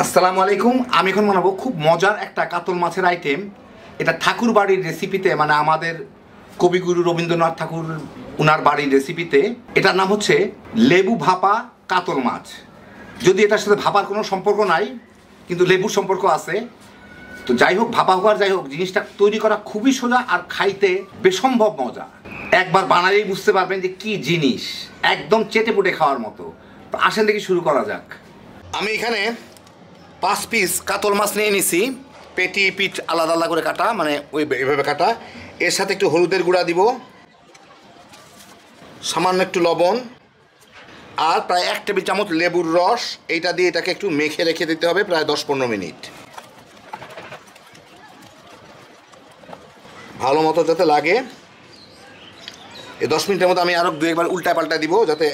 আসসালামু আলাইকুম। আমি এখন বানাবো খুব মজার একটা কাতল মাছের আইটেম। এটা ঠাকুর বাড়ির রেসিপিতে, মানে আমাদের কবিগুরু রবীন্দ্রনাথ ঠাকুর উনার বাড়ির রেসিপিতে এটার নাম হচ্ছে লেবু ভাপা কাতল মাছ। যদি এটার সাথে ভাপার কোনো সম্পর্ক নাই, কিন্তু লেবুর সম্পর্ক আছে। তো যাই হোক, ভাপা হোক আর যাই হোক, জিনিসটা তৈরি করা খুবই সোজা আর খাইতে বেসম্ভব মজা। একবার বানালেই বুঝতে পারবেন যে কি জিনিস, একদম চেটে পুটে খাওয়ার মতো। তো আসেন দেখি শুরু করা যাক। আমি এখানে 5 পিস কাতল মাছ নিয়ে নিছি, পেটি পিঠ আলাদা আলাদা করে কাটা, মানে এইভাবে কাটা। এর সাথে একটু হলুদের গুঁড়া দিব, সামান্য একটু লবণ, আর প্রায় 1 টেবিল চামচ লেবুর রস। এইটা দিয়ে এটাকে একটু মেখে রেখে দিতে হবে প্রায় 10-15 মিনিট, ভালো মতো যাতে লাগে। এই 10 মিনিটের মধ্যে আমি আরও 2-1 বার উল্টা পাল্টা দিব যাতে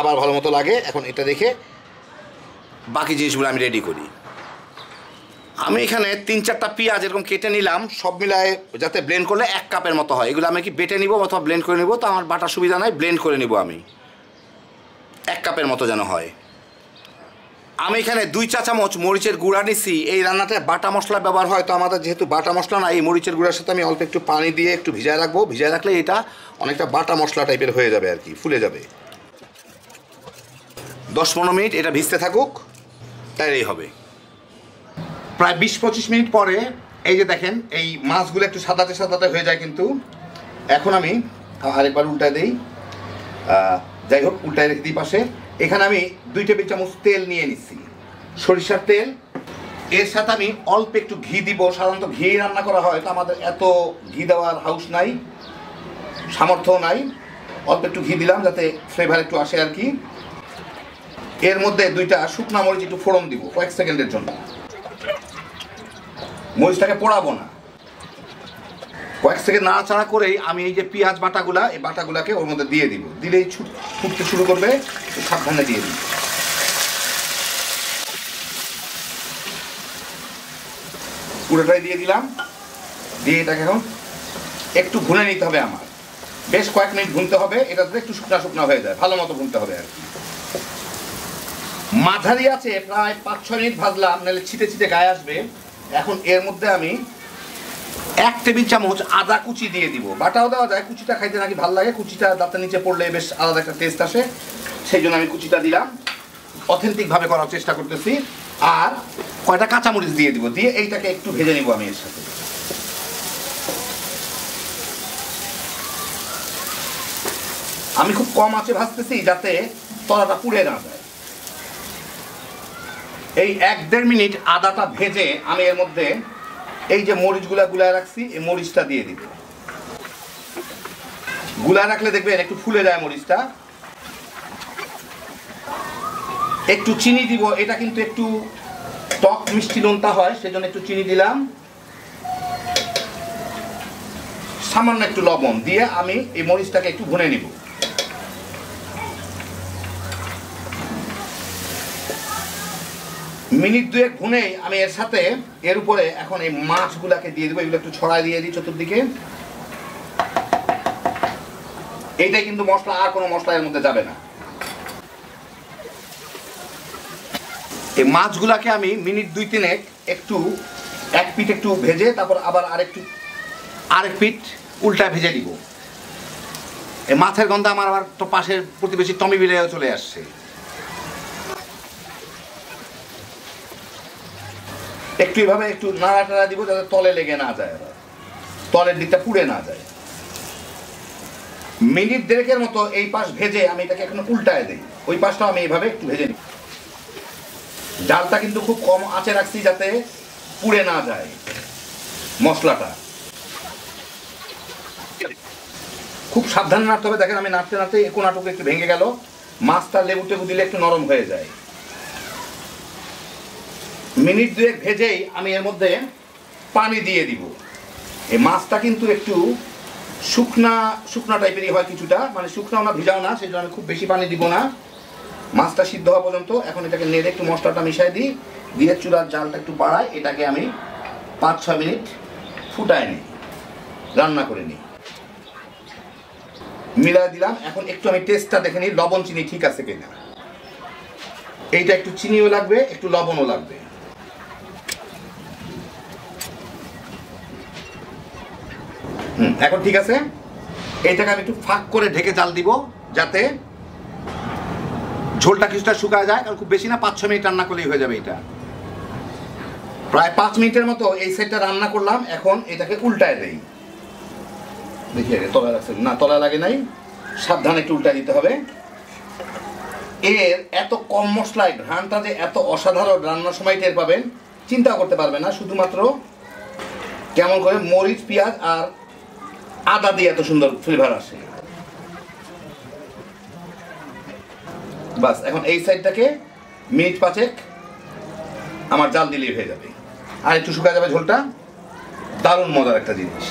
আবার ভালো মতো লাগে। এখন এটা দেখে বাকি জিনিসগুলো আমি রেডি করি। আমি এখানে 3-4টা পেঁয়াজ এরকম কেটে নিলাম, সব মিলায় যাতে ব্লেন্ড করলে 1 কাপের মতো হয়। এগুলো আমি কি বেটে নিব অথবা ব্লেন্ড করে নিব, তো আমার বাটার সুবিধা নাই, ব্লেন্ড করে নিব আমি। 1 কাপের মতো যেন হয়। আমি এখানে 2 চা চামচ মরিচের গুঁড়া নিছি। এই রান্নাটায় বাটা মশলা ব্যবহার হয়, তো আমাদের যেহেতু বাটা মশলা না, এই মরিচের গুঁড়ার সাথে আমি অল্প একটু পানি দিয়ে একটু ভিজায় রাখবো। ভিজায় রাখলে এটা অনেকটা বাটা মশলা টাইপের হয়ে যাবে আর কি, ফুলে যাবে। 10-15 মিনিট এটা ভিজতে থাকুক, তাইলেই হবে। প্রায় 20-25 মিনিট পরে এই যে দেখেন, এই মাছগুলো একটু সাদাতে সাদাতে হয়ে যায়, কিন্তু এখন আমি আরেকবার উল্টায় দিই। যাই হোক, উল্টায় রেখে দিই পাশে। এখানে আমি 2 টেবিল চামচ তেল নিয়ে নিচ্ছি, সরিষার তেল। এর সাথে আমি অল্প একটু ঘি দিব। সাধারণত ঘি রান্না করা হয়, তো আমাদের এত ঘি দেওয়ার হাউস নাই, সামর্থ্য নাই। অল্প একটু ঘি দিলাম যাতে ফ্লেভার একটু আসে আর কি। এর মধ্যে 2টা শুকনা মরিচ একটু ফোড়ন দিব কয়েক সেকেন্ডের জন্য। মরিচটাকে পোড়াবো না, কয়েক সেকেন্ড নাড়াচাড়া করেই আমি এই যে পেঁয়াজ বাটাগুলা, এই বাটাগুলাকে ওর মধ্যে দিয়ে দিব। দিলেই ফুটতে শুরু করবে, সাবধানে দিয়ে দিই। পুরোটাই দিয়ে দিলাম। দিয়ে এটাকে এখন একটু ভুনে নিতে হবে আমার, বেশ কয়েক মিনিট ভুনতে হবে। এটাতে একটু শুকনা শুকনা হয়ে যায়, ভালো মতো ভুনতে হবে আর কি। মাঝারি আছে প্রায় 5-6 মিনিট ভাজলাম, নাহলে ছিটে ছিটে গায়ে আসবে। এখন এর মধ্যে আমি 1 টেবিল চামচ আদা কুচি দিয়ে দিব। বাটাও দেওয়া যায়, কুচিটা খাইতে নাকি ভালো লাগে, কুচিটা দাঁতের নিচে পড়লে বেশ আলাদা একটা টেস্ট আসে, সেই জন্য আমি কুচিটা দিলাম। অথেন্টিকভাবে করার চেষ্টা করতেছি। আর কয়টা কাঁচামরিচ দিয়ে দিব, দিয়ে এইটাকে একটু ভেজে নিব আমি এর সাথে। আমি খুব কম আঁচে ভাজতেছি যাতে তলাটা পুড়ে না যায়। এই 1-1.5 মিনিট আদাটা ভেজে আমি এর মধ্যে এই যে মরিচগুলা গুলায় রাখছি, এই মরিচটা দিয়ে দিব। গুলায় রাখলে দেখবেন একটু ফুলে যায় মরিচটা। একটু চিনি দিব, এটা কিন্তু একটু টক মিষ্টি নোনতা হয়, সেজন্য একটু চিনি দিলাম। সামান্য একটু লবণ দিয়ে আমি এই মরিচটাকে একটু ভুনে নিব। মিনিট 2 ভুনেই আমি এর সাথে এর উপরে এখন এই মাছগুলাকে দিয়ে দেবো। এগুলো একটু ছড়াই দিয়ে দিই চতুর্দিকে। এইটাই কিন্তু মশলা, আর কোনো মশলা এর মধ্যে যাবে না। এই মাছগুলাকে আমি মিনিট 2-3 একটু এক পিঠ একটু ভেজে, তারপর আবার আরেক পিঠ উল্টা ভেজে দিব। এই মাছের গন্ধ আমার আবার তো পাশের প্রতিবেশী টমি বিলেও চলে আসছে। একটু এভাবে একটু নাড়াটাড়া দিব যাতে তলে লেগে না যায়, আবার তলের দিকটা পুড়ে না যায়। মিনিট 1.5 মতো এই পাশ ভেজে আমি এটাকে এখন উল্টায় দিই। ওই পাশটাও আমি এইভাবে একটু ভেজে নিই। জালটা কিন্তু খুব কম আঁচে রাখছি যাতে পুড়ে না যায় মশলাটা। খুব সাবধানে নাড়তে হবে। দেখেন আমি নাড়তে নাড়তে কোনাটুকু একটু ভেঙে গেল। মাছটা লেবু টেবু দিলে একটু নরম হয়ে যায়। মিনিট 2 ভেজেই আমি এর মধ্যে পানি দিয়ে দিব। এই মাছটা কিন্তু একটু শুকনা শুকনা টাইপেরই হয় কিছুটা, মানে শুকনাও না ভিজাও না, সেই জন্য আমি খুব বেশি পানি দিব না। মাছটা সিদ্ধ হওয়া পর্যন্ত এখন এটাকে নেড়ে একটু মশলাটা মিশাই দিই, দিয়ে চুলার জালটা একটু বাড়াই। এটাকে আমি 5-6 মিনিট ফুটায় নিই, রান্না করে নিই। মিলাই দিলাম। এখন একটু আমি টেস্টটা দেখে নিই লবণ চিনি ঠিক আছে কিনা। এইটা একটু চিনিও লাগবে, একটু লবণও লাগবে। এখন ঠিক আছে, এইটাকে আমি একটু ফাঁক করে ঢেকে জাল দিব যাতে ঝোলটা কিছুটা শুকায় যায়, কারণ খুব বেশি না, 5-6 মিনিট রান্না করলেই হয়ে যাবে। এটা প্রায় 5 মিনিটের মতো এই সাইডটা রান্না করলাম। এখন এটাকে উল্টায় দেই। দেখি তলায় লাগছে না, তলায় লাগে নাই, সাবধানে একটু উল্টায় দিতে হবে। এর এত কম মশলায় ঘ্রাণটা যে এত অসাধারণ, রান্নার সময় টের পাবেন, চিন্তা করতে পারবে না। শুধুমাত্র কেমন করে মরিচ, পেঁয়াজ আর আদা দিয়ে এত সুন্দর ফ্লেভার আসে। বাস, এখন এই সাইডটাকে মিনিট 5 আমার জাল দিলেই হয়ে যাবে, আর একটু শুকায় যাবে ঝোলটা। দারুণ মজার একটা জিনিস।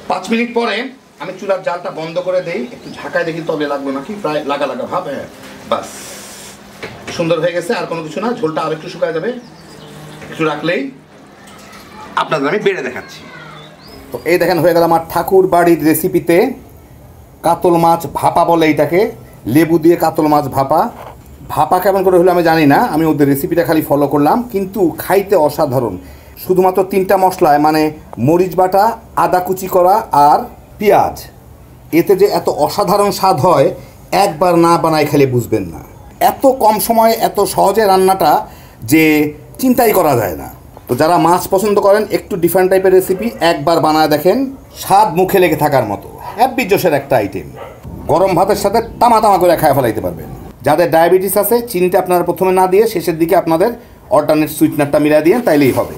5 মিনিট পরে আমি চুলার জালটা বন্ধ করে দেই, একটু ঝাঁকায় দেখি তবে লাগবে নাকি, প্রায় লাগা লাগা ভাব। হ্যাঁ, বাস সুন্দর হয়ে গেছে, আর কোনো কিছু না। ঝোলটা আর একটু শুকায় যাবে, একটু রাখলেই। আপনাদের আমি বেড়ে দেখাচ্ছি। তো এই দেখেন হয়ে গেল আমার ঠাকুর বাড়ির রেসিপিতে কাতল মাছ ভাপা বলে এইটাকে, লেবু দিয়ে কাতল মাছ ভাপা। ভাপা কেমন করে হলো আমি জানি না, আমি ওদের রেসিপিটা খালি ফলো করলাম, কিন্তু খাইতে অসাধারণ। শুধুমাত্র 3টা মশলায়, মানে মরিচ বাটা, আদা কুচি করা আর পেঁয়াজ, এতে যে এত অসাধারণ স্বাদ হয়, একবার না বানায় খেলে বুঝবেন না। এত কম সময়ে এত সহজে রান্নাটা যে চিন্তাই করা যায় না। তো যারা মাছ পছন্দ করেন, একটু ডিফারেন্ট টাইপের রেসিপি একবার বানায় দেখেন, স্বাদ মুখে লেগে থাকার মতো হ্যাপি জোশের একটা আইটেম। গরম ভাতের সাথে তামা তামা করে খায় ফেলাইতে পারবেন। যাদের ডায়াবেটিস আছে, চিনিটা আপনারা প্রথমে না দিয়ে শেষের দিকে আপনাদের অল্টারনেট সুইটনারটা মিলাই দিয়ে তাইলেই হবে।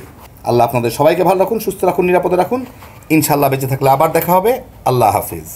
আল্লাহ আপনাদের সবাইকে ভালো রাখুন, সুস্থ রাখুন, নিরাপদে রাখুন। ইনশাল্লাহ বেঁচে থাকলে আবার দেখা হবে। আল্লাহ হাফিজ।